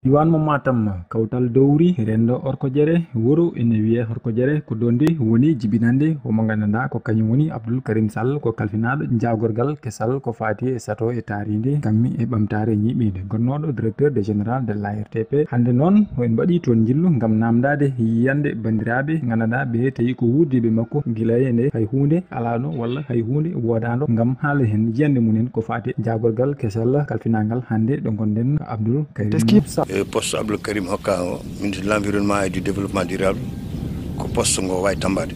Diwan mo Matam kawtal dowri rendo Orkodiéré wuro ene wiye Orkodiéré ko donde woni jibinande omo gandanɗa ko kañum woni Abdoul Karim Sall ko kalfinaɗo jagorgal kesal ko fati e sato e taride kammi e ɓamtare ñiɓide gonnoɗo directeur de général de l'ARTP hande noon en mbaɗi toon jillu gam namdade yiyande bandiraɓe gandanɗa ɓe tawi ko wurdiɓe makko guila ene hay hunde alano walla hay hunde wodano gam haala hen yiyande mumen ko fati jagorgal kesal kalfinagal hande ɗo gonɗen Abdoul Karim Sall. Poste Abdoul Karim hokka ministre de l'environnement et du développement durable ko poste ngo wawi tambade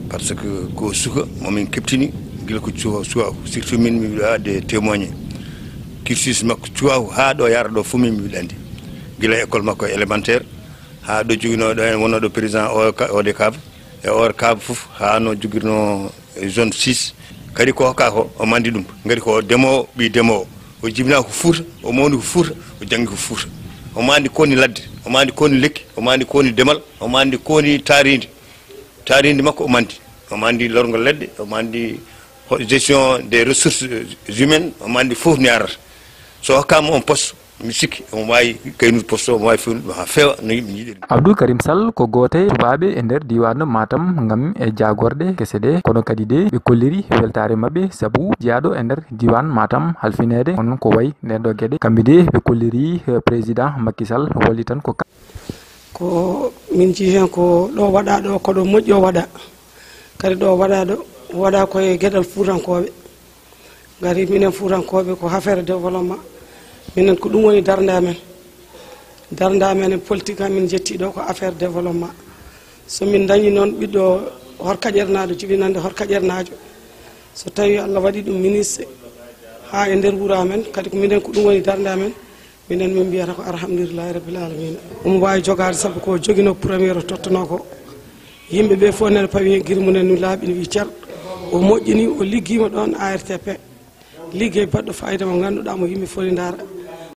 par ce que ko suka momin keptini gila ko cuwa surtout min mi wiɗade témoigné cursus makko cuwa ha ɗo yara ɗo fo min mi wiɗandi gila école makko élémentaire ha ɗo joguinoɗo en wonoɗo président ODCAV e ORCAV foof ha no joguirno zone 6 kadi ko hokka ko o mandi ɗum gadi ko demowo ɓi demowo o jibina ko Fouta o mawni ko Fouta o jangi ko Fouta o mandi koni ladde o mandi koni lekki o mandi koni demal o mandi koni tarindi makko o mandi lorgol ledde o mandi gestion des ressources humaines o mandi fof ni arata so hokkama on poste mi sikki omo wawi kaynude poste omo wawi fewnude ha fewa no yimɓe jiiɗiri. Abdoul Karim Sall ko gote tubaɓe e nder diwan Matam gam e jagorde kese ɗe kono kadi de ɓe kolliri weltare mabɓe saabu jeeyaɗo e nder diwan Matam halfinede on ko wayi nden ɗo gueɗe kamɓe de ɓe kolliri président Macky Sall walli tan ko min jii hen ko ɗo waɗa ɗo ko ɗo moƴƴo waɗa kadi ɗo waɗa ɗo waɗa koye gueɗal Fuutankoɓe gari minen Fuutankoɓe ko affaire développement minen ko ɗum woni darde amen e politique amin jetti ɗo ko affaire développement so min dañi noon ɓiɗɗo Orkodiérnaɗo jibinande Orkodiérnajo so tawi Allah waɗi ɗum ministre ha e nder wuuro amen kadi ko minen ko ɗum woni darde amen minen min mbiyata ko alhamdulillahi rabbil alamina omo wawi jogade saabu ko joguino premiére tottuno ko yimɓeɓe fof nene pawi hen guiri mumen no laaɓi no wi ceer o moƴƴini o ligguima ɗon ARTP liggey baɗɗo fayida mo ganduɗa mo yimɓe fof ni dara